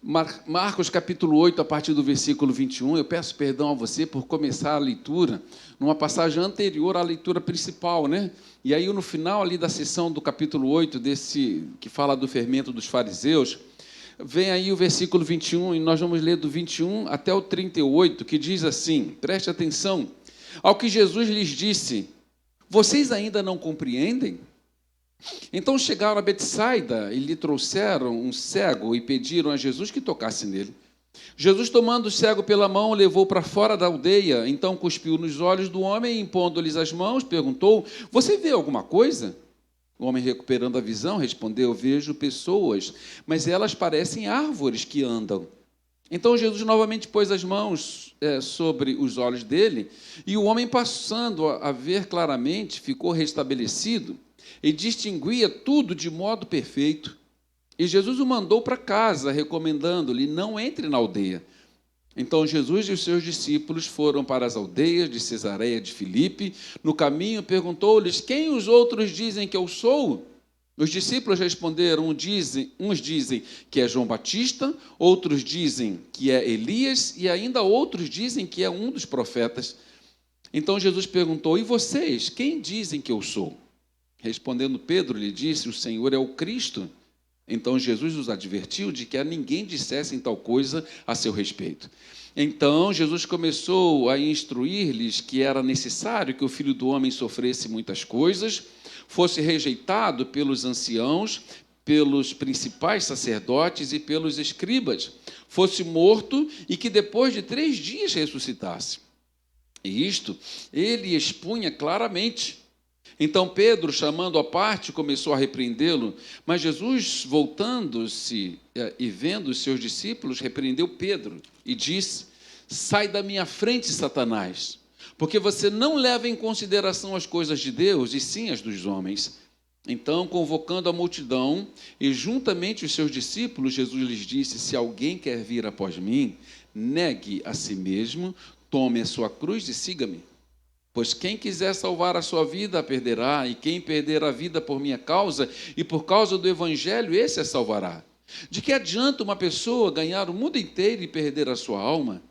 Marcos capítulo 8, a partir do versículo 21, eu peço perdão a você por começar a leitura numa passagem anterior à leitura principal, né? E aí, no final ali da sessão do capítulo 8, desse que fala do fermento dos fariseus, vem aí o versículo 21, e nós vamos ler do 21 até o 38, que diz assim, preste atenção, ao que Jesus lhes disse, vocês ainda não compreendem? Então chegaram a Betsaida e lhe trouxeram um cego e pediram a Jesus que tocasse nele. Jesus, tomando o cego pela mão, o levou para fora da aldeia, então cuspiu nos olhos do homem e, impondo-lhes as mãos, perguntou, você vê alguma coisa? O homem, recuperando a visão, respondeu, vejo pessoas, mas elas parecem árvores que andam. Então Jesus novamente pôs as mãos sobre os olhos dele, e o homem, passando a ver claramente, ficou restabelecido, e distinguia tudo de modo perfeito. E Jesus o mandou para casa, recomendando-lhe, não entre na aldeia. Então Jesus e os seus discípulos foram para as aldeias de Cesareia de Filipe. No caminho perguntou-lhes, quem os outros dizem que eu sou? Os discípulos responderam, uns dizem que é João Batista, outros dizem que é Elias, e ainda outros dizem que é um dos profetas. Então Jesus perguntou, e vocês, quem dizem que eu sou? Respondendo Pedro, lhe disse, o Senhor é o Cristo. Então Jesus os advertiu de que a ninguém dissessem tal coisa a seu respeito. Então Jesus começou a instruir-lhes que era necessário que o Filho do Homem sofresse muitas coisas, fosse rejeitado pelos anciãos, pelos principais sacerdotes e pelos escribas, fosse morto e que depois de 3 dias ressuscitasse. E isto ele expunha claramente. Então Pedro, chamando à parte, começou a repreendê-lo, mas Jesus, voltando-se e vendo os seus discípulos, repreendeu Pedro e disse, sai da minha frente, Satanás, porque você não leva em consideração as coisas de Deus, e sim as dos homens. Então, convocando a multidão e juntamente os seus discípulos, Jesus lhes disse, se alguém quer vir após mim, negue a si mesmo, tome a sua cruz e siga-me. Pois quem quiser salvar a sua vida, a perderá, e quem perder a vida por minha causa e por causa do Evangelho, esse a salvará. De que adianta uma pessoa ganhar o mundo inteiro e perder a sua alma?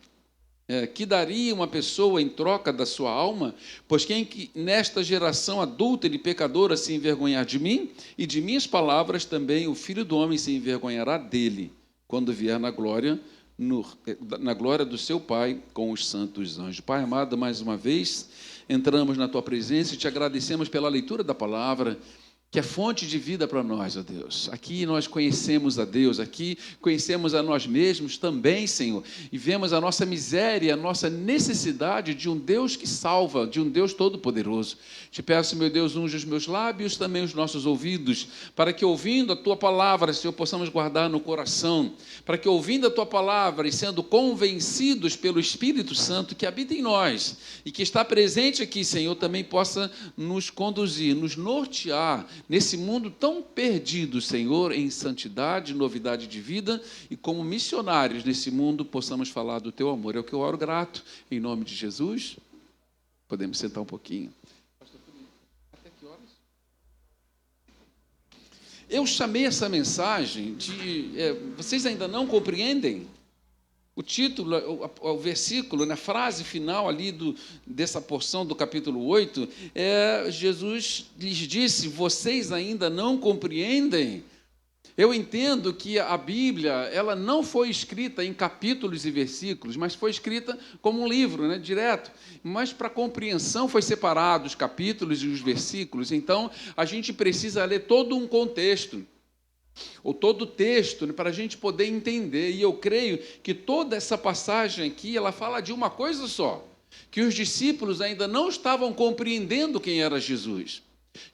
Que daria uma pessoa em troca da sua alma? Pois quem nesta geração adúltera e pecadora se envergonhar de mim e de minhas palavras, também o Filho do Homem se envergonhará dele, quando vier na glória do seu Pai com os santos anjos. Pai amado, mais uma vez, entramos na Tua presença e Te agradecemos pela leitura da palavra, que é fonte de vida para nós, ó Deus. Aqui nós conhecemos a Deus, aqui conhecemos a nós mesmos também, Senhor, e vemos a nossa miséria, a nossa necessidade de um Deus que salva, de um Deus todo-poderoso. Te peço, meu Deus, unge os meus lábios, também os nossos ouvidos, para que ouvindo a Tua palavra, Senhor, possamos guardar no coração, para que ouvindo a Tua palavra e sendo convencidos pelo Espírito Santo que habita em nós e que está presente aqui, Senhor, também possa nos conduzir, nos nortear, nesse mundo tão perdido, Senhor, em santidade, novidade de vida, e como missionários nesse mundo, possamos falar do Teu amor. É o que eu oro grato, em nome de Jesus. Podemos sentar um pouquinho. Até que horas? Eu chamei essa mensagem de vocês ainda não compreendem? O título, o versículo, na frase final ali dessa porção do capítulo 8, Jesus lhes disse, vocês ainda não compreendem? Eu entendo que a Bíblia, ela não foi escrita em capítulos e versículos, mas foi escrita como um livro, né, direto. Mas para compreensão foi separado os capítulos e os versículos, então a gente precisa ler todo um contexto, ou todo o texto, para a gente poder entender, e eu creio que toda essa passagem aqui, ela fala de uma coisa só, que os discípulos ainda não estavam compreendendo quem era Jesus,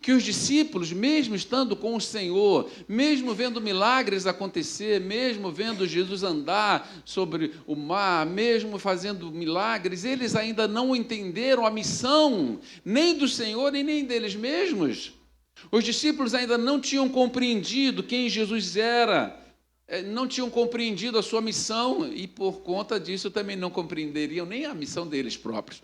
que os discípulos, mesmo estando com o Senhor, mesmo vendo milagres acontecer, mesmo vendo Jesus andar sobre o mar, mesmo fazendo milagres, eles ainda não entenderam a missão, nem do Senhor e nem deles mesmos. Os discípulos ainda não tinham compreendido quem Jesus era, não tinham compreendido a sua missão, e por conta disso também não compreenderiam nem a missão deles próprios.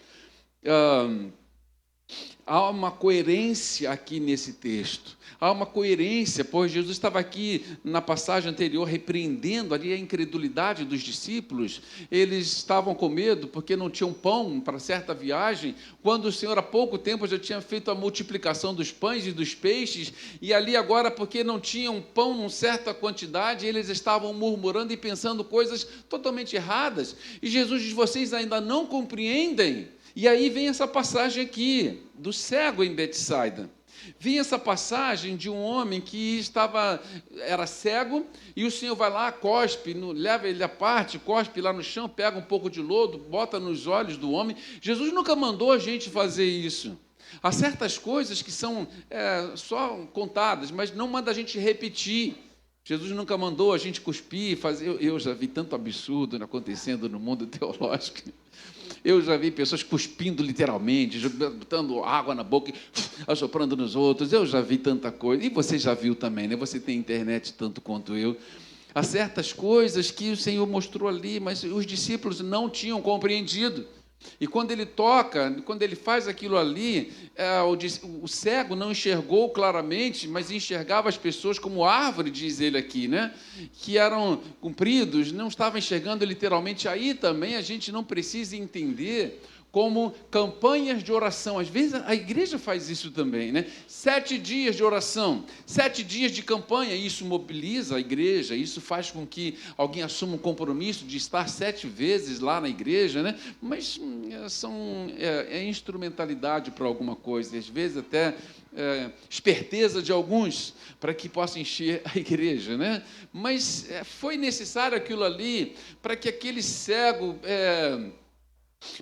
Há uma coerência aqui nesse texto. Há uma coerência, pois Jesus estava aqui na passagem anterior repreendendo ali a incredulidade dos discípulos. Eles estavam com medo porque não tinham pão para certa viagem, quando o Senhor há pouco tempo já tinha feito a multiplicação dos pães e dos peixes, e ali agora, porque não tinham pão em certa quantidade, eles estavam murmurando e pensando coisas totalmente erradas. E Jesus diz: vocês ainda não compreendem? E aí vem essa passagem aqui, do cego em Betsaida. Vem essa passagem de um homem que era cego, e o Senhor vai lá, cospe, leva ele à parte, cospe lá no chão, pega um pouco de lodo, bota nos olhos do homem. Jesus nunca mandou a gente fazer isso. Há certas coisas que são só contadas, mas não manda a gente repetir. Jesus nunca mandou a gente cuspir, fazer. Eu já vi tanto absurdo acontecendo no mundo teológico. Eu já vi pessoas cuspindo literalmente, botando água na boca e assoprando nos outros. Eu já vi tanta coisa. E você já viu também, né? Você tem internet tanto quanto eu. Há certas coisas que o Senhor mostrou ali, mas os discípulos não tinham compreendido. E quando ele toca, quando ele faz aquilo ali, o cego não enxergou claramente, mas enxergava as pessoas como árvore, diz ele aqui, né? Que eram compridos, não estava enxergando literalmente. Aí também a gente não precisa entender como campanhas de oração. Às vezes a igreja faz isso também, né? 7 dias de oração, 7 dias de campanha, isso mobiliza a igreja, isso faz com que alguém assuma um compromisso de estar 7 vezes lá na igreja, né? Mas é instrumentalidade para alguma coisa, e às vezes até esperteza de alguns para que possa encher a igreja, né? Mas foi necessário aquilo ali para que aquele cego...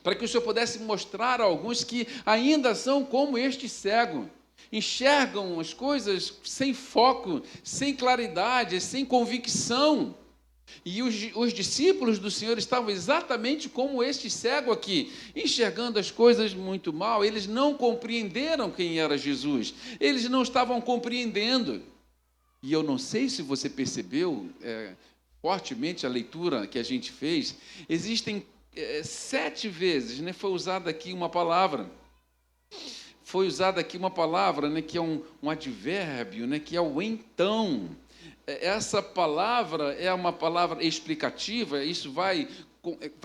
para que o Senhor pudesse mostrar a alguns que ainda são como este cego, enxergam as coisas sem foco, sem claridade, sem convicção. E os discípulos do Senhor estavam exatamente como este cego aqui, enxergando as coisas muito mal. Eles não compreenderam quem era Jesus, eles não estavam compreendendo. E eu não sei se você percebeu fortemente a leitura que a gente fez, existem 7 vezes, né, foi usada aqui uma palavra. Foi usada aqui uma palavra, né, que é um advérbio, né, que é o então. Essa palavra é uma palavra explicativa, isso vai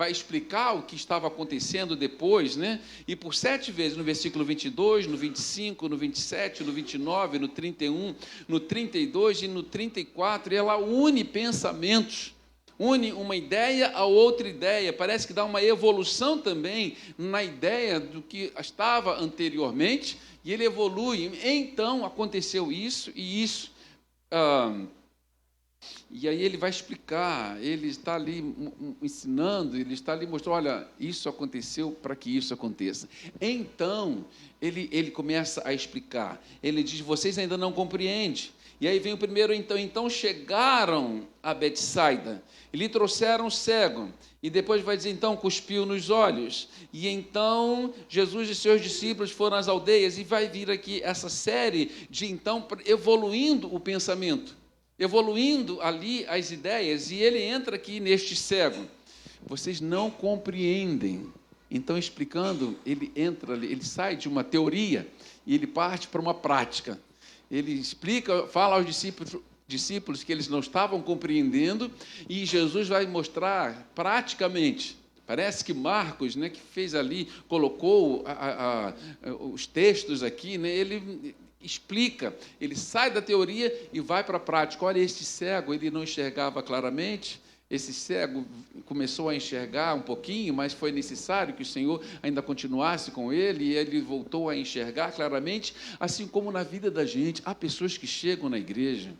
explicar o que estava acontecendo depois, né? E por 7 vezes, no versículo 22, no 25, no 27, no 29, no 31, no 32 e no 34, ela une pensamentos. Une uma ideia a outra ideia, parece que dá uma evolução também na ideia do que estava anteriormente, e ele evolui. Então, aconteceu isso e isso. E aí ele vai explicar, ele está ali ensinando, ele está ali mostrando, olha, isso aconteceu para que isso aconteça. Então, ele começa a explicar, ele diz, vocês ainda não compreendem. E aí vem o primeiro então. Então chegaram a Betsaida e lhe trouxeram o cego. E depois vai dizer, então, cuspiu nos olhos. E então Jesus e seus discípulos foram às aldeias. E vai vir aqui essa série de, então, evoluindo o pensamento, evoluindo ali as ideias. E ele entra aqui neste cego. Vocês não compreendem. Então, explicando, ele entra, ele sai de uma teoria e ele parte para uma prática. Ele explica, fala aos discípulos que eles não estavam compreendendo, e Jesus vai mostrar praticamente. Parece que Marcos, né, que fez ali, colocou os textos aqui, né, ele explica, ele sai da teoria e vai para a prática. Olha, este cego, ele não enxergava claramente. Esse cego começou a enxergar um pouquinho, mas foi necessário que o Senhor ainda continuasse com ele, e ele voltou a enxergar claramente, assim como na vida da gente. Há pessoas que chegam na igreja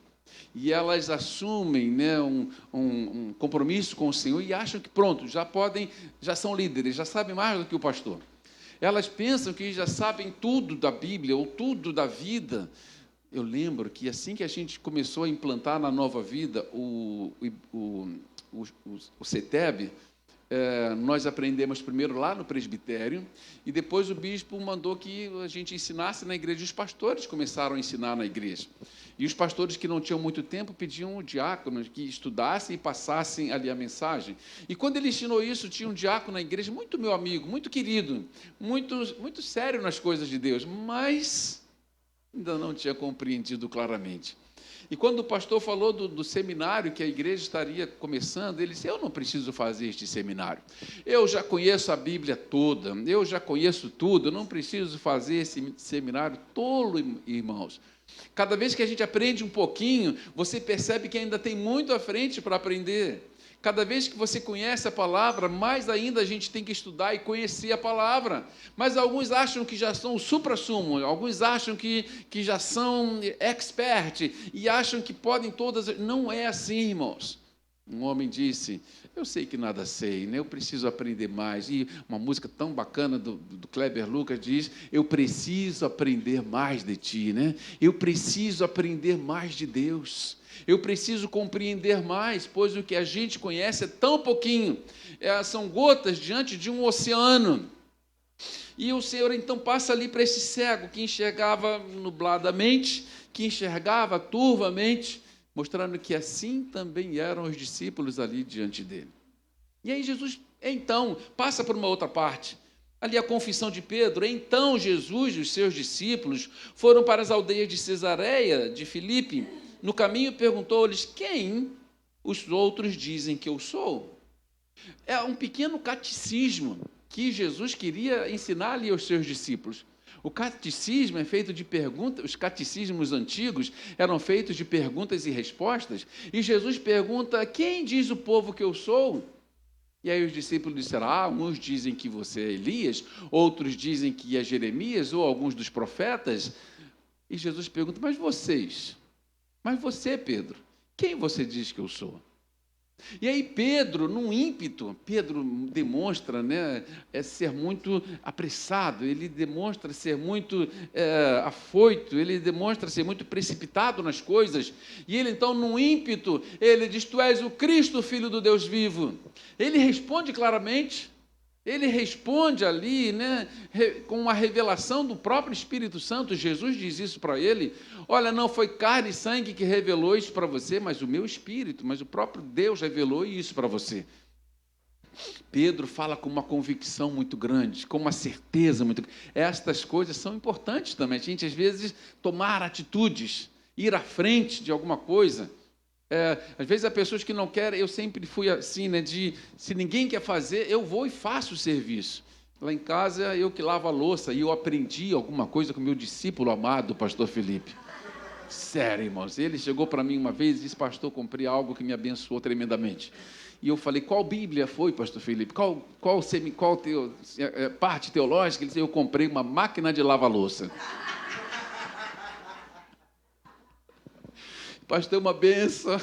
e elas assumem, né, um compromisso com o Senhor e acham que pronto, já são líderes, já sabem mais do que o pastor. Elas pensam que já sabem tudo da Bíblia ou tudo da vida. Eu lembro que assim que a gente começou a implantar na Nova Vida o CETEB, nós aprendemos primeiro lá no presbitério, e depois o bispo mandou que a gente ensinasse na igreja. Os pastores começaram a ensinar na igreja. E os pastores que não tinham muito tempo pediam diáconos que estudassem e passassem ali a mensagem. E quando ele ensinou isso, tinha um diácono na igreja, muito meu amigo, muito querido, muito sério nas coisas de Deus, mas ainda não tinha compreendido claramente. E quando o pastor falou do seminário que a igreja estaria começando, ele disse, eu não preciso fazer este seminário. Eu já conheço a Bíblia toda, eu já conheço tudo, eu não preciso fazer esse seminário tolo, irmãos. Cada vez que a gente aprende um pouquinho, você percebe que ainda tem muito à frente para aprender. Cada vez que você conhece a palavra, mais ainda a gente tem que estudar e conhecer a palavra. Mas alguns acham que já são o supra-sumo, alguns acham que já são expert e acham que podem todas. Não é assim, irmãos. Um homem disse, eu sei que nada sei, né? Eu preciso aprender mais. E uma música tão bacana do Kleber Lucas diz, eu preciso aprender mais de ti, né? Eu preciso aprender mais de Deus. Eu preciso compreender mais, pois o que a gente conhece é tão pouquinho. São gotas diante de um oceano. E o Senhor então passa ali para esse cego que enxergava nubladamente, que enxergava turvamente, mostrando que assim também eram os discípulos ali diante dele. E aí Jesus, então, passa por uma outra parte. Ali a confissão de Pedro. Então Jesus e os seus discípulos foram para as aldeias de Cesareia, de Filipe. No caminho perguntou-lhes, quem os outros dizem que eu sou? É um pequeno catecismo que Jesus queria ensinar ali aos seus discípulos. O catecismo é feito de perguntas, os catecismos antigos eram feitos de perguntas e respostas, e Jesus pergunta, quem diz o povo que eu sou? E aí os discípulos disseram, uns dizem que você é Elias, outros dizem que é Jeremias, ou alguns dos profetas. E Jesus pergunta, mas você, Pedro, quem você diz que eu sou? E aí Pedro, num ímpeto, Pedro demonstra, né, ser muito apressado, ele demonstra ser muito afoito, ele demonstra ser muito precipitado nas coisas, e ele então, num ímpeto, ele diz, tu és o Cristo, Filho do Deus vivo. Ele responde claramente, ele responde ali, né, com uma revelação do próprio Espírito Santo. Jesus diz isso para ele, olha, não foi carne e sangue que revelou isso para você, mas o meu Espírito, mas o próprio Deus revelou isso para você. Pedro fala com uma convicção muito grande, com uma certeza muito grande. Estas coisas são importantes também, a gente às vezes tomar atitudes, ir à frente de alguma coisa. Às vezes há pessoas que não querem, eu sempre fui assim, né, se ninguém quer fazer, eu vou e faço o serviço. Lá em casa, eu que lavo a louça, e eu aprendi alguma coisa com o meu discípulo amado, o pastor Felipe. Sério, irmãos, ele chegou para mim uma vez e disse, pastor, comprei algo que me abençoou tremendamente. E eu falei, qual Bíblia foi, pastor Felipe? Qual parte teológica? Ele disse, eu comprei uma máquina de lavar louça. Pastor, uma benção,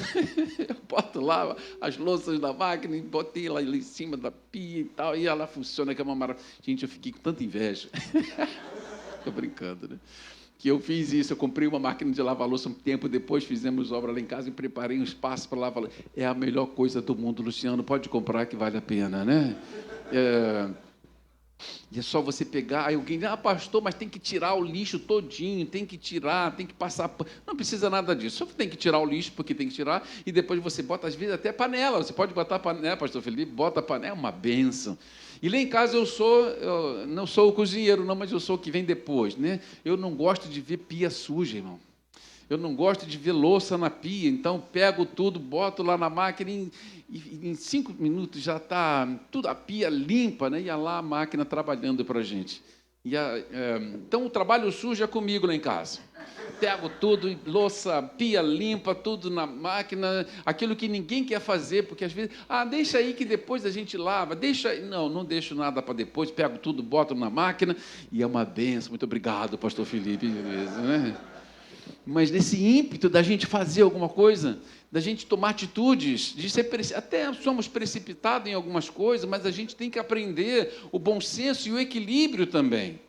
eu boto lá as louças da máquina e botei lá em cima da pia e tal, e ela funciona, que é uma maravilha. Gente, eu fiquei com tanta inveja. Estou brincando, né? Que eu fiz isso, eu comprei uma máquina de lavar louça um tempo depois, fizemos obra lá em casa e preparei um espaço para lavar louça. É a melhor coisa do mundo, Luciano, pode comprar que vale a pena, né? E é só você pegar, aí alguém diz, pastor, mas tem que tirar o lixo todinho, tem que tirar, tem que passar... Não precisa nada disso, só tem que tirar o lixo, porque tem que tirar, e depois você bota, às vezes, até panela, você pode botar panela, pastor Felipe, bota panela, é uma bênção. E lá em casa eu não sou o cozinheiro, não, mas eu sou o que vem depois, né? Eu não gosto de ver pia suja, irmão. Eu não gosto de ver louça na pia, então pego tudo, boto lá na máquina e em 5 minutos já está tudo a pia limpa, né? E lá a máquina trabalhando para a gente. Então o trabalho sujo é comigo lá em casa. Pego tudo, louça, pia limpa, tudo na máquina, aquilo que ninguém quer fazer, porque às vezes, deixa aí que depois a gente lava, deixa aí. Não deixo nada para depois, pego tudo, boto na máquina, e é uma benção. Muito obrigado, pastor Felipe, né? Mas nesse ímpeto da gente fazer alguma coisa, da gente tomar atitudes, até somos precipitados em algumas coisas, mas a gente tem que aprender o bom senso e o equilíbrio também.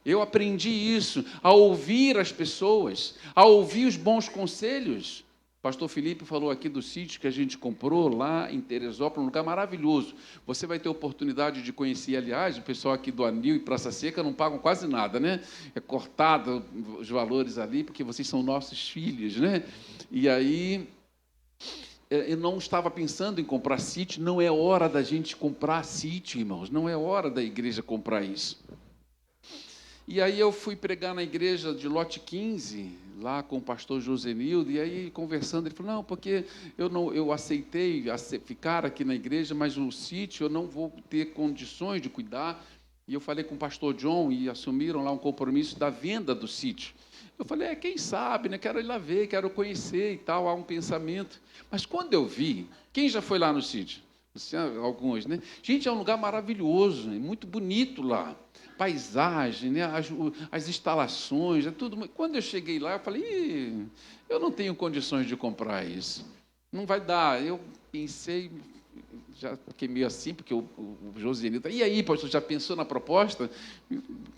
Eu aprendi isso, a ouvir as pessoas, a ouvir os bons conselhos. Pastor Felipe falou aqui do sítio que a gente comprou lá em Teresópolis, um lugar maravilhoso. Você vai ter oportunidade de conhecer, aliás, o pessoal aqui do Anil e Praça Seca não pagam quase nada, né? É cortado os valores ali, porque vocês são nossos filhos, né? E aí, eu não estava pensando em comprar sítio, não é hora da gente comprar sítio, irmãos, não é hora da igreja comprar isso. E aí eu fui pregar na igreja de Lote 15, lá com o pastor Josenildo, e aí conversando, ele falou, não, porque eu aceitei ficar aqui na igreja, mas o sítio eu não vou ter condições de cuidar. E eu falei com o pastor John e assumiram lá um compromisso da venda do sítio. Eu falei, quem sabe, né? Quero ir lá ver, quero conhecer e tal, há um pensamento. Mas quando eu vi, quem já foi lá no sítio? Alguns, né? Gente, é um lugar maravilhoso, é muito bonito lá. Paisagem, né? As instalações, é tudo. Quando eu cheguei lá, eu falei, eu não tenho condições de comprar isso. Não vai dar. Eu pensei, já fiquei meio assim, porque o Josenildo, e aí, pastor, já pensou na proposta?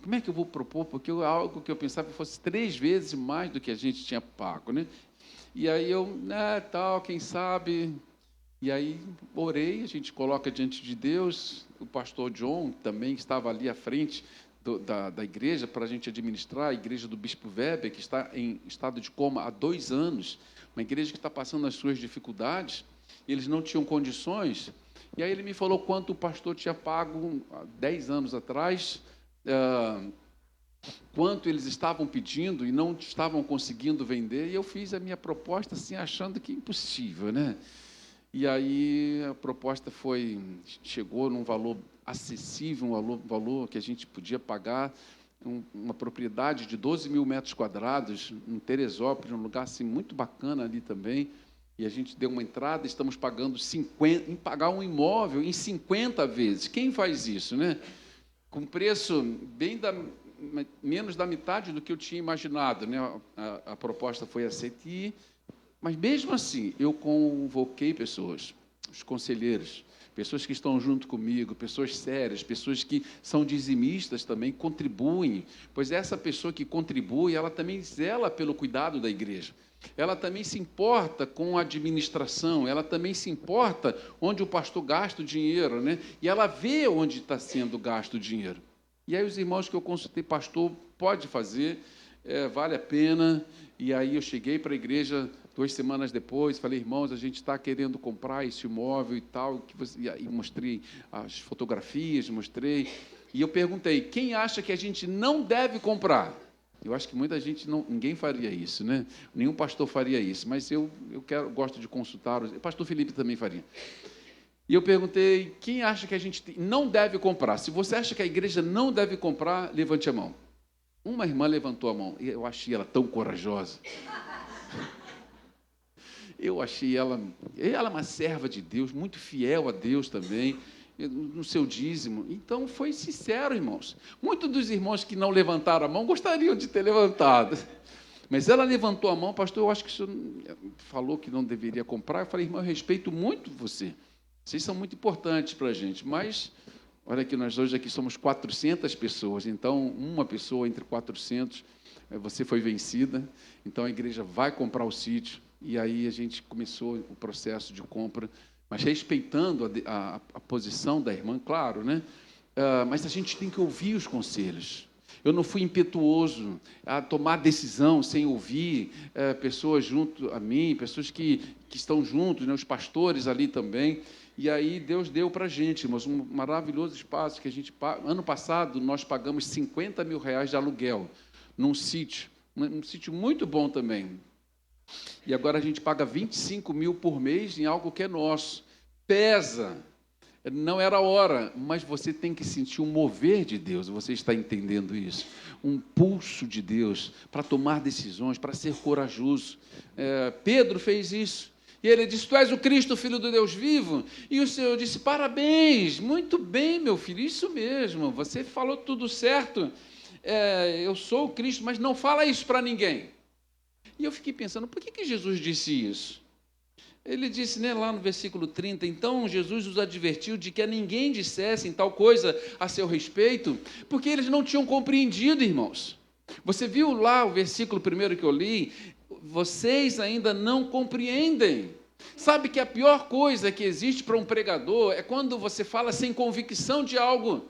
Como é que eu vou propor? Porque algo que eu pensava fosse 3 vezes mais do que a gente tinha pago, né? E aí eu, tal, quem sabe... E aí, orei, a gente coloca diante de Deus, o pastor John também estava ali à frente da igreja para a gente administrar, a igreja do Bispo Weber, que está em estado de coma há 2 anos, uma igreja que está passando as suas dificuldades, eles não tinham condições, e aí ele me falou quanto o pastor tinha pago há 10 anos atrás, quanto eles estavam pedindo e não estavam conseguindo vender, e eu fiz a minha proposta assim, achando que impossível, né? E aí a proposta chegou num valor acessível, um valor que a gente podia pagar, uma propriedade de 12 mil metros quadrados, em Teresópolis, um lugar assim, muito bacana ali também, e a gente deu uma entrada, estamos pagando 50, em pagar um imóvel em 50 vezes. Quem faz isso, né? Com preço menos da metade do que eu tinha imaginado, né? A proposta foi aceita. Mas, mesmo assim, eu convoquei pessoas, os conselheiros, pessoas que estão junto comigo, pessoas sérias, pessoas que são dizimistas também, contribuem, pois essa pessoa que contribui, ela também zela pelo cuidado da igreja. Ela também se importa com a administração, ela também se importa onde o pastor gasta o dinheiro, né? E ela vê onde está sendo gasto o dinheiro. E aí os irmãos que eu consultei, pastor, pode fazer, vale a pena. E aí eu cheguei para a igreja 2 semanas depois, falei, irmãos, a gente está querendo comprar esse imóvel e tal, e mostrei as fotografias, e eu perguntei, quem acha que a gente não deve comprar? Eu acho que muita gente, ninguém faria isso, né? Nenhum pastor faria isso, mas eu gosto de consultar, o pastor Felipe também faria. E eu perguntei, quem acha que a gente não deve comprar? Se você acha que a igreja não deve comprar, levante a mão. Uma irmã levantou a mão, e eu achei ela tão corajosa. Eu achei ela uma serva de Deus, muito fiel a Deus também, no seu dízimo. Então, foi sincero, irmãos. Muitos dos irmãos que não levantaram a mão gostariam de ter levantado. Mas ela levantou a mão, pastor, eu acho que o senhor falou que não deveria comprar. Eu falei, irmão, eu respeito muito você. Vocês são muito importantes para a gente, mas... Olha que nós hoje aqui somos 400 pessoas, então uma pessoa entre 400, você foi vencida, então a igreja vai comprar o sítio, e aí a gente começou o processo de compra, mas respeitando a posição da irmã, claro, né? Mas a gente tem que ouvir os conselhos. Eu não fui impetuoso a tomar decisão sem ouvir pessoas junto a mim, pessoas que estão juntos, né? Os pastores ali também. E aí Deus deu para a gente, irmãos, um maravilhoso espaço que a gente... Ano passado, nós pagamos 50 mil reais de aluguel num sítio, um sítio muito bom também. E agora a gente paga 25 mil por mês em algo que é nosso. Pesa. Não era a hora, mas você tem que sentir um mover de Deus, você está entendendo isso? Um pulso de Deus para tomar decisões, para ser corajoso. Pedro fez isso. E ele disse, tu és o Cristo, Filho do Deus vivo? E o Senhor disse, parabéns, muito bem, meu filho, isso mesmo, você falou tudo certo, eu sou o Cristo, mas não fala isso para ninguém. E eu fiquei pensando, por que Jesus disse isso? Ele disse, né, lá no versículo 30, então Jesus os advertiu de que a ninguém dissessem tal coisa a seu respeito, porque eles não tinham compreendido, irmãos. Você viu lá o versículo primeiro que eu li? vocês ainda não compreendem. Sabe que a pior coisa que existe para um pregador é quando você fala sem convicção de algo.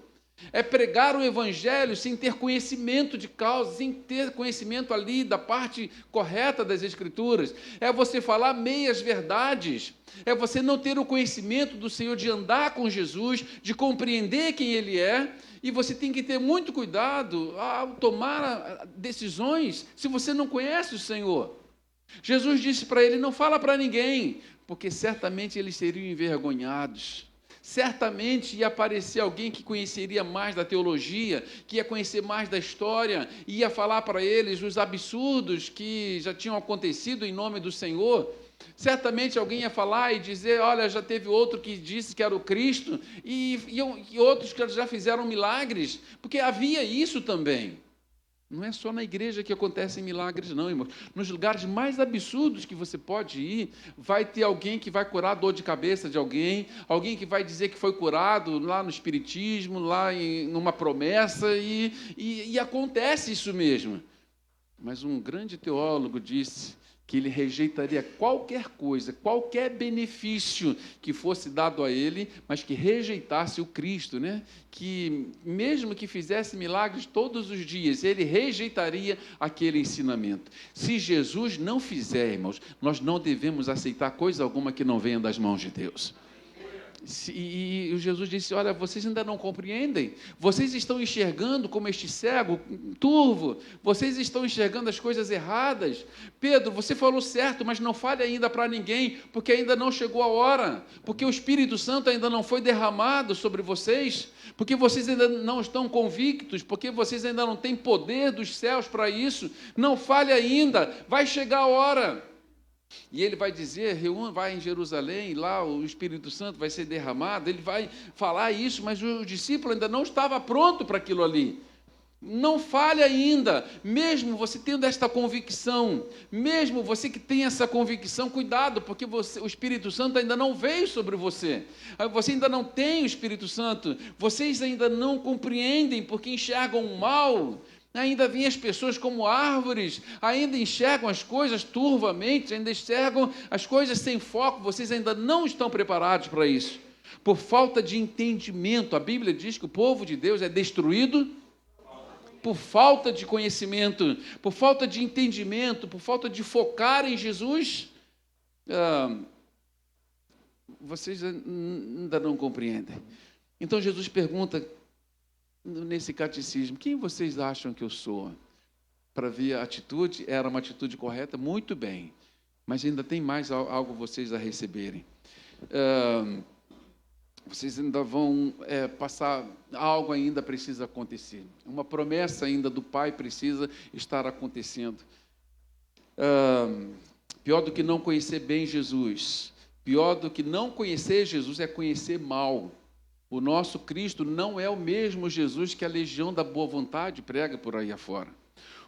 É pregar o evangelho sem ter conhecimento de causa, sem ter conhecimento ali da parte correta das Escrituras. É você falar meias verdades. É você não ter o conhecimento do Senhor, de andar com Jesus, de compreender quem Ele é. E você tem que ter muito cuidado ao tomar decisões se você não conhece o Senhor. Jesus disse para ele: não fala para ninguém, porque certamente eles seriam envergonhados. Certamente ia aparecer alguém que conheceria mais da teologia, que ia conhecer mais da história, e ia falar para eles os absurdos que já tinham acontecido em nome do Senhor. Certamente alguém ia falar e dizer: olha, já teve outro que disse que era o Cristo, e outros que já fizeram milagres, porque havia isso também. Não é só na igreja que acontecem milagres, não, irmãos. Nos lugares mais absurdos que você pode ir, vai ter alguém que vai curar a dor de cabeça de alguém, alguém que vai dizer que foi curado lá no espiritismo, lá numa promessa, e acontece isso mesmo. Mas um grande teólogo disse que ele rejeitaria qualquer coisa, qualquer benefício que fosse dado a ele, mas que rejeitasse o Cristo, né? Que mesmo que fizesse milagres todos os dias, ele rejeitaria aquele ensinamento. Se Jesus não fizer, irmãos, nós não devemos aceitar coisa alguma que não venha das mãos de Deus. E Jesus disse: olha, vocês ainda não compreendem, vocês estão enxergando como este cego, turvo, vocês estão enxergando as coisas erradas. Pedro, você falou certo, mas não fale ainda para ninguém, porque ainda não chegou a hora, porque o Espírito Santo ainda não foi derramado sobre vocês, porque vocês ainda não estão convictos, porque vocês ainda não têm poder dos céus para isso. Não fale ainda, vai chegar a hora. E ele vai dizer: vai em Jerusalém, lá o Espírito Santo vai ser derramado. Ele vai falar isso, mas o discípulo ainda não estava pronto para aquilo ali. Não fale ainda, mesmo você tendo esta convicção, mesmo você que tem essa convicção, cuidado, porque o Espírito Santo ainda não veio sobre você, você ainda não tem o Espírito Santo, vocês ainda não compreendem, porque enxergam o mal. Ainda veem as pessoas como árvores, ainda enxergam as coisas turvamente, ainda enxergam as coisas sem foco. Vocês ainda não estão preparados para isso, por falta de entendimento. A Bíblia diz que o povo de Deus é destruído por falta de conhecimento, por falta de entendimento, por falta de focar em Jesus. Vocês ainda não compreendem. Então Jesus pergunta nesse catecismo: quem vocês acham que eu sou? Para ver a atitude, era uma atitude correta, muito bem, mas ainda tem mais algo vocês a receberem. Vocês ainda vão passar, algo ainda precisa acontecer, uma promessa ainda do Pai precisa estar acontecendo. Pior do que não conhecer bem Jesus, pior do que não conhecer Jesus é conhecer mal. O nosso Cristo não é o mesmo Jesus que a legião da boa vontade prega por aí afora.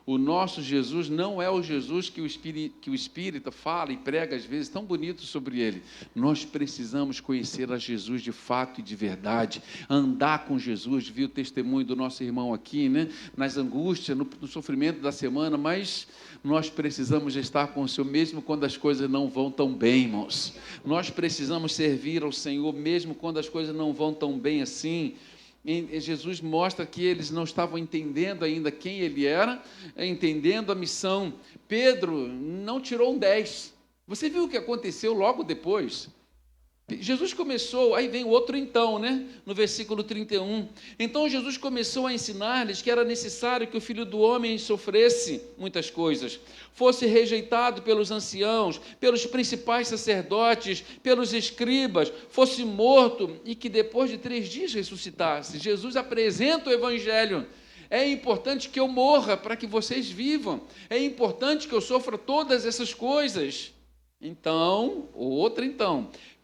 O nosso Jesus não é o Jesus que o espírita fala e prega às vezes tão bonito sobre ele. Nós precisamos conhecer a Jesus de fato e de verdade, andar com Jesus. Vi o testemunho do nosso irmão aqui, né? Nas angústias, no sofrimento da semana, mas nós precisamos estar com o Senhor mesmo quando as coisas não vão tão bem, irmãos. Nós precisamos servir ao Senhor mesmo quando as coisas não vão tão bem assim. Jesus mostra que eles não estavam entendendo ainda quem ele era, entendendo a missão. Pedro não tirou um 10. Você viu o que aconteceu logo depois? Jesus começou, aí vem o outro então, né? No versículo 31. Então Jesus começou a ensinar-lhes que era necessário que o Filho do Homem sofresse muitas coisas, fosse rejeitado pelos anciãos, pelos principais sacerdotes, pelos escribas, fosse morto e que depois de 3 dias ressuscitasse. Jesus apresenta o Evangelho. É importante que eu morra para que vocês vivam. É importante que eu sofra todas essas coisas. Então,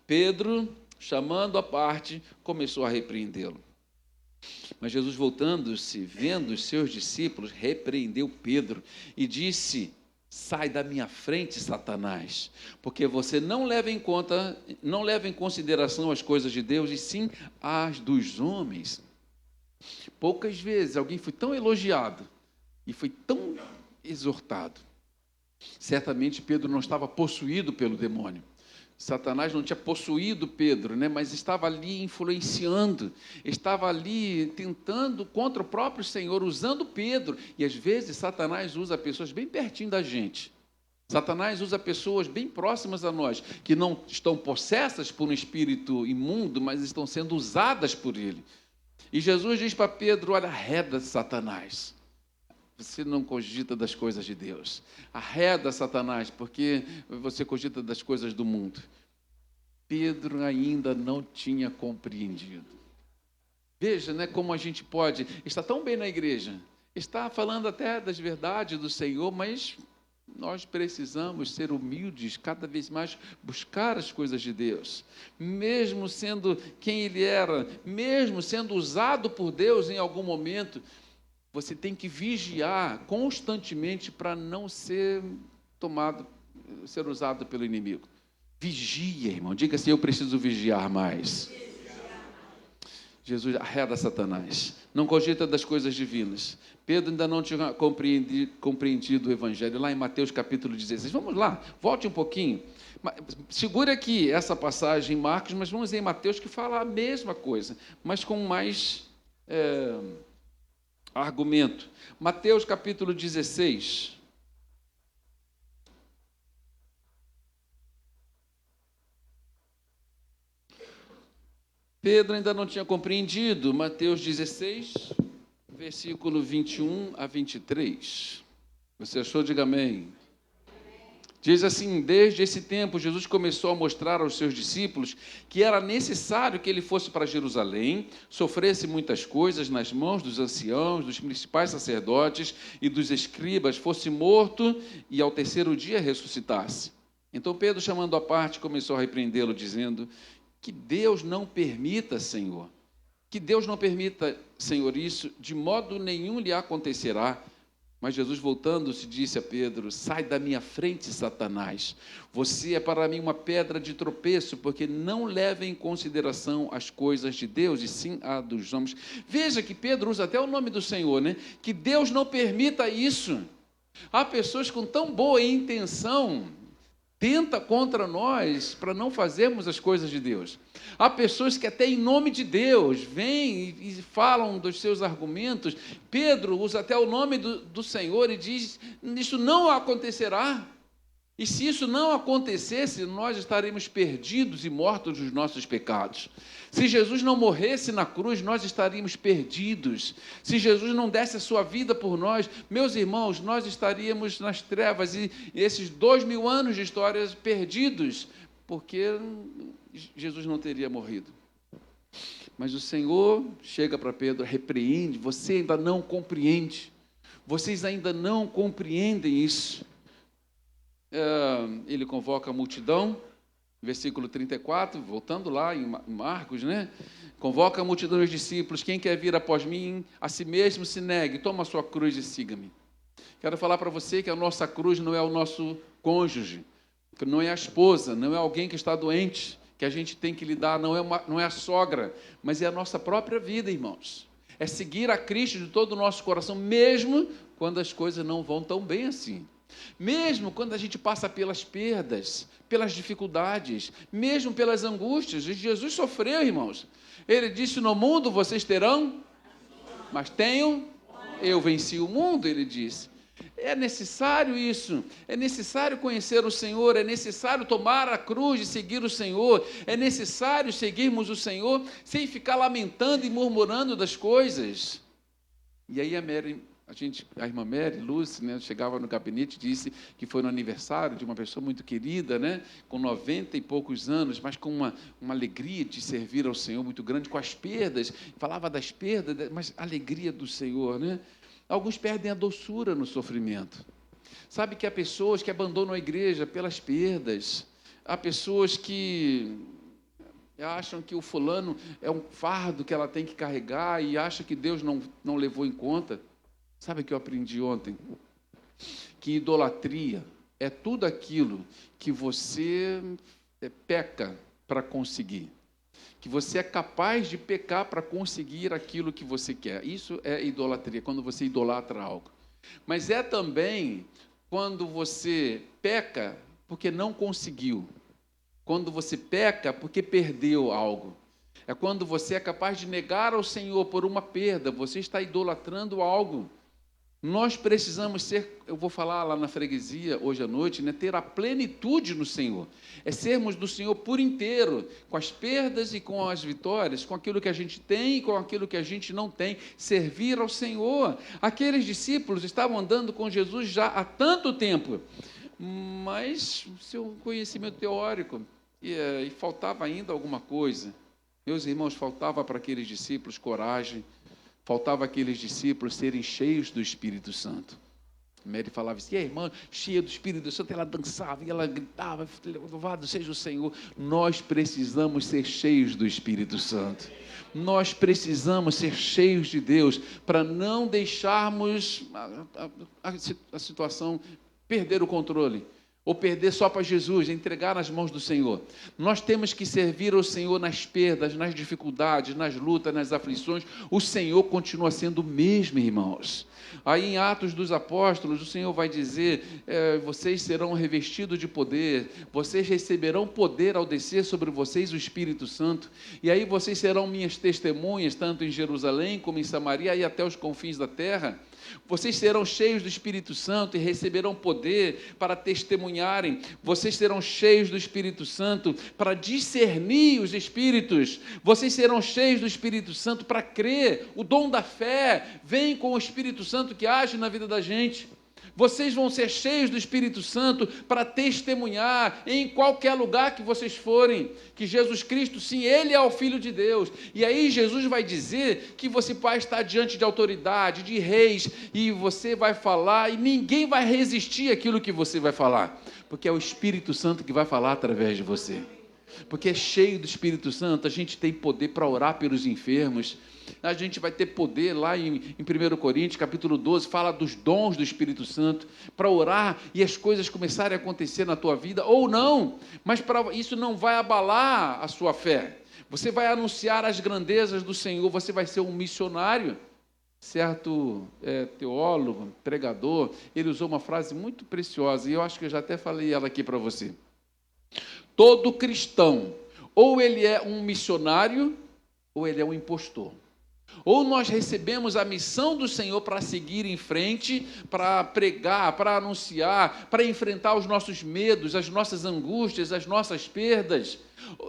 Pedro, chamando à parte, começou a repreendê-lo. Mas Jesus, voltando-se, vendo os seus discípulos, repreendeu Pedro e disse: sai da minha frente, Satanás, porque você não leva em consideração as coisas de Deus, e sim as dos homens. Poucas vezes alguém foi tão elogiado e foi tão exortado. Certamente Pedro não estava possuído pelo demônio. Satanás não tinha possuído Pedro, né? Mas estava ali influenciando, estava ali tentando contra o próprio Senhor, usando Pedro. E às vezes Satanás usa pessoas bem pertinho da gente. Satanás usa pessoas bem próximas a nós, que não estão possessas por um espírito imundo, mas estão sendo usadas por ele. E Jesus diz para Pedro: olha, arreda Satanás. Você não cogita das coisas de Deus. Arreda Satanás, porque você cogita das coisas do mundo. Pedro ainda não tinha compreendido. Veja, né, como a gente pode estar tão bem na igreja, está falando até das verdades do Senhor, mas nós precisamos ser humildes, cada vez mais buscar as coisas de Deus. Mesmo sendo quem Ele era, mesmo sendo usado por Deus em algum momento, você tem que vigiar constantemente para não ser usado pelo inimigo. Vigia, irmão. Diga assim: eu preciso vigiar mais. Jesus arreda Satanás. Não cogita das coisas divinas. Pedro ainda não tinha compreendido o Evangelho. Lá em Mateus capítulo 16. Vamos lá, volte um pouquinho. Segura aqui essa passagem em Marcos, mas vamos em Mateus, que fala a mesma coisa, mas com mais argumento. Mateus capítulo 16. Pedro ainda não tinha compreendido. Mateus 16, versículo 21 a 23. Você achou? Diga amém. Diz assim: desde esse tempo, Jesus começou a mostrar aos seus discípulos que era necessário que ele fosse para Jerusalém, sofresse muitas coisas nas mãos dos anciãos, dos principais sacerdotes e dos escribas, fosse morto e ao terceiro dia ressuscitasse. Então Pedro, chamando à parte, começou a repreendê-lo, dizendo: que Deus não permita, Senhor, isso, de modo nenhum lhe acontecerá. Mas Jesus, voltando-se, disse a Pedro: sai da minha frente, Satanás. Você é para mim uma pedra de tropeço, porque não leva em consideração as coisas de Deus, e sim a dos homens. Veja que Pedro usa até o nome do Senhor, né? Que Deus não permita isso. Há pessoas com tão boa intenção, tenta contra nós para não fazermos as coisas de Deus. Há pessoas que até em nome de Deus vêm e falam dos seus argumentos. Pedro usa até o nome do Senhor e diz: isso não acontecerá. E se isso não acontecesse, nós estaríamos perdidos e mortos dos nossos pecados. Se Jesus não morresse na cruz, nós estaríamos perdidos. Se Jesus não desse a sua vida por nós, meus irmãos, nós estaríamos nas trevas e esses 2000 anos de histórias perdidos, porque Jesus não teria morrido. Mas o Senhor chega para Pedro, repreende: você ainda não compreende, vocês ainda não compreendem isso. Ele convoca a multidão, versículo 34, voltando lá em Marcos, né? Convoca a multidão dos discípulos: quem quer vir após mim, a si mesmo se negue, toma a sua cruz e siga-me. Quero falar para você que a nossa cruz não é o nosso cônjuge, que não é a esposa, não é alguém que está doente, que a gente tem que lidar, não é a sogra, mas é a nossa própria vida, irmãos. É seguir a Cristo de todo o nosso coração, mesmo quando as coisas não vão tão bem assim. Mesmo quando a gente passa pelas perdas, pelas dificuldades, mesmo pelas angústias. Jesus sofreu, irmãos. Ele disse: no mundo vocês terão, mas eu venci o mundo, ele disse. É necessário isso, é necessário conhecer o Senhor, é necessário tomar a cruz e seguir o Senhor, é necessário seguirmos o Senhor sem ficar lamentando e murmurando das coisas. E aí a irmã Mary, Lúcia, né, chegava no gabinete e disse que foi no aniversário de uma pessoa muito querida, né, com 90 e poucos anos, mas com uma alegria de servir ao Senhor muito grande, com as perdas, falava das perdas, mas a alegria do Senhor, né? Alguns perdem a doçura no sofrimento. Sabe que há pessoas que abandonam a igreja pelas perdas, há pessoas que acham que o fulano é um fardo que ela tem que carregar e acha que Deus não levou em conta. Sabe o que eu aprendi ontem? Que idolatria é tudo aquilo que você peca para conseguir. Que você é capaz de pecar para conseguir aquilo que você quer. Isso é idolatria, quando você idolatra algo. Mas é também quando você peca porque não conseguiu. Quando você peca porque perdeu algo. É quando você é capaz de negar ao Senhor por uma perda, você está idolatrando algo. Nós precisamos ser, eu vou falar lá na freguesia hoje à noite, né, ter a plenitude no Senhor. É sermos do Senhor por inteiro, com as perdas e com as vitórias, com aquilo que a gente tem e com aquilo que a gente não tem, servir ao Senhor. Aqueles discípulos estavam andando com Jesus já há tanto tempo, mas seu conhecimento teórico, e faltava ainda alguma coisa. Meus irmãos, faltava para aqueles discípulos coragem, faltava aqueles discípulos serem cheios do Espírito Santo. Mary falava assim, e a irmã cheia do Espírito Santo, ela dançava e ela gritava, louvado seja o Senhor. Nós precisamos ser cheios do Espírito Santo. Nós precisamos ser cheios de Deus para não deixarmos a situação perder o controle. Ou perder só para Jesus, entregar nas mãos do Senhor. Nós temos que servir ao Senhor nas perdas, nas dificuldades, nas lutas, nas aflições. O Senhor continua sendo o mesmo, irmãos. Aí em Atos dos Apóstolos, o Senhor vai dizer, vocês serão revestidos de poder, vocês receberão poder ao descer sobre vocês o Espírito Santo, e aí vocês serão minhas testemunhas, tanto em Jerusalém como em Samaria, e até os confins da terra. Vocês serão cheios do Espírito Santo e receberão poder para testemunharem. Vocês serão cheios do Espírito Santo para discernir os Espíritos. Vocês serão cheios do Espírito Santo para crer. O dom da fé vem com o Espírito Santo que age na vida da gente. Vocês vão ser cheios do Espírito Santo para testemunhar em qualquer lugar que vocês forem, que Jesus Cristo, sim, Ele é o Filho de Deus. E aí Jesus vai dizer que você vai estar diante de autoridade, de reis, e você vai falar, e ninguém vai resistir àquilo que você vai falar, porque é o Espírito Santo que vai falar através de você. Porque é cheio do Espírito Santo, a gente tem poder para orar pelos enfermos, a gente vai ter poder lá em 1 Coríntios, capítulo 12, fala dos dons do Espírito Santo, para orar e as coisas começarem a acontecer na tua vida, ou não, mas isso não vai abalar a sua fé, você vai anunciar as grandezas do Senhor, você vai ser um missionário. Certo teólogo, pregador, ele usou uma frase muito preciosa, e eu acho que eu já até falei ela aqui para você. Todo cristão, ou ele é um missionário, ou ele é um impostor. Ou nós recebemos a missão do Senhor para seguir em frente, para pregar, para anunciar, para enfrentar os nossos medos, as nossas angústias, as nossas perdas.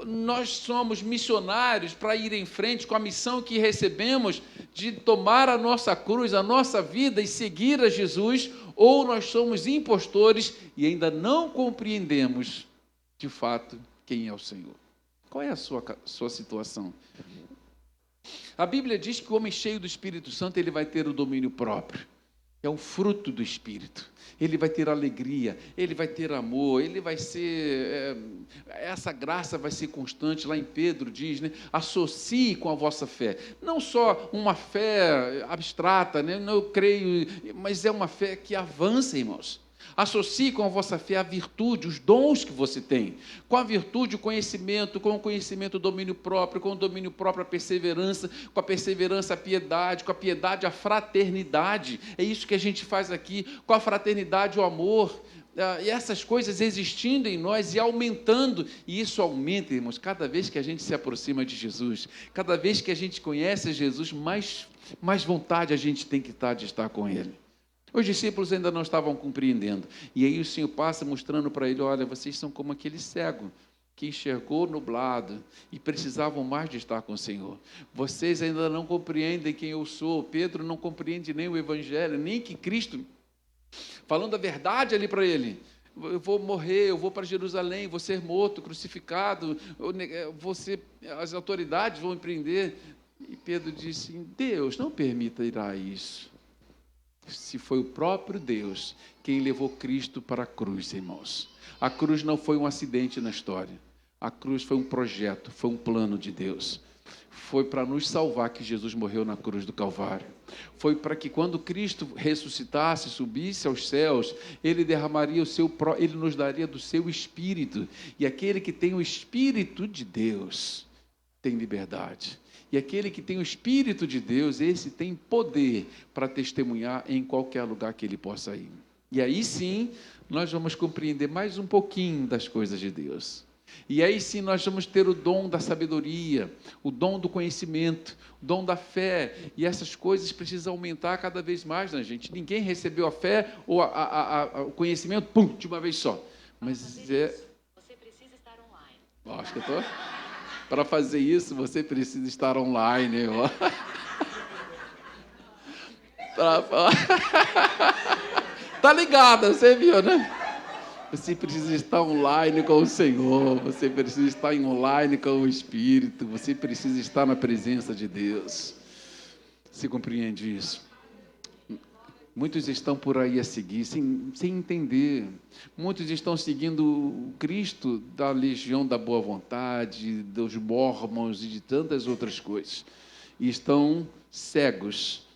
Nós somos missionários para ir em frente com a missão que recebemos de tomar a nossa cruz, a nossa vida e seguir a Jesus, ou nós somos impostores e ainda não compreendemos de fato quem é o Senhor. Qual é a sua situação? A Bíblia diz que o homem cheio do Espírito Santo, ele vai ter o domínio próprio. É um fruto do Espírito. Ele vai ter alegria, ele vai ter amor, ele vai ser... essa graça vai ser constante. Lá em Pedro diz, né? Associe com a vossa fé. Não só uma fé abstrata, né? Não, eu creio, mas é uma fé que avança, irmãos. Associe com a vossa fé a virtude, os dons que você tem. Com a virtude, o conhecimento, com o conhecimento, o domínio próprio, com o domínio próprio, a perseverança, com a perseverança, a piedade, com a piedade, a fraternidade. É isso que a gente faz aqui, com a fraternidade, o amor. E essas coisas existindo em nós e aumentando. E isso aumenta, irmãos, cada vez que a gente se aproxima de Jesus, cada vez que a gente conhece Jesus, mais vontade a gente tem que estar de estar com Ele. Os discípulos ainda não estavam compreendendo. E aí o Senhor passa mostrando para ele, olha, vocês são como aquele cego que enxergou nublado e precisavam mais de estar com o Senhor. Vocês ainda não compreendem quem eu sou. Pedro não compreende nem o Evangelho, nem que Cristo, falando a verdade ali para ele, eu vou morrer, eu vou para Jerusalém, vou ser morto, crucificado, as autoridades vão me prender. E Pedro disse, Deus não permitirá isso. Se foi o próprio Deus quem levou Cristo para a cruz, irmãos. A cruz não foi um acidente na história. A cruz foi um projeto, foi um plano de Deus. Foi para nos salvar que Jesus morreu na cruz do Calvário. Foi para que quando Cristo ressuscitasse, subisse aos céus, Ele derramaria Ele nos daria do seu Espírito. E aquele que tem o Espírito de Deus tem liberdade. E aquele que tem o Espírito de Deus, esse tem poder para testemunhar em qualquer lugar que ele possa ir. E aí sim, nós vamos compreender mais um pouquinho das coisas de Deus. E aí sim nós vamos ter o dom da sabedoria, o dom do conhecimento, o dom da fé. E essas coisas precisam aumentar cada vez mais na gente. Ninguém recebeu a fé ou o conhecimento, pum, de uma vez só. Mas você precisa estar online. Acho que eu estou. Para fazer isso, você precisa estar online. Tá ligada, você viu, né? Você precisa estar online com o Senhor, você precisa estar online com o Espírito, você precisa estar na presença de Deus. Você compreende isso? Muitos estão por aí a seguir sem entender. Muitos estão seguindo o Cristo da Legião da Boa Vontade, dos Mormons e de tantas outras coisas. E estão cegos,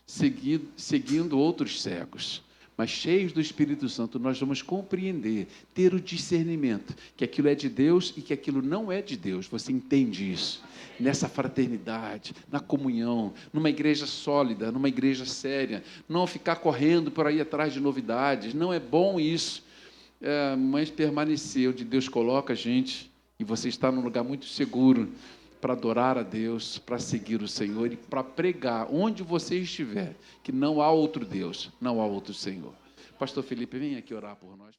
seguindo outros cegos. Mas cheios do Espírito Santo, nós vamos compreender, ter o discernimento, que aquilo é de Deus e que aquilo não é de Deus. Você entende isso? Nessa fraternidade, na comunhão, numa igreja sólida, numa igreja séria, não ficar correndo por aí atrás de novidades, não é bom isso, mas permanecer onde Deus coloca a gente, e você está num lugar muito seguro, para adorar a Deus, para seguir o Senhor e para pregar onde você estiver, que não há outro Deus, não há outro Senhor. Pastor Felipe, vem aqui orar por nós.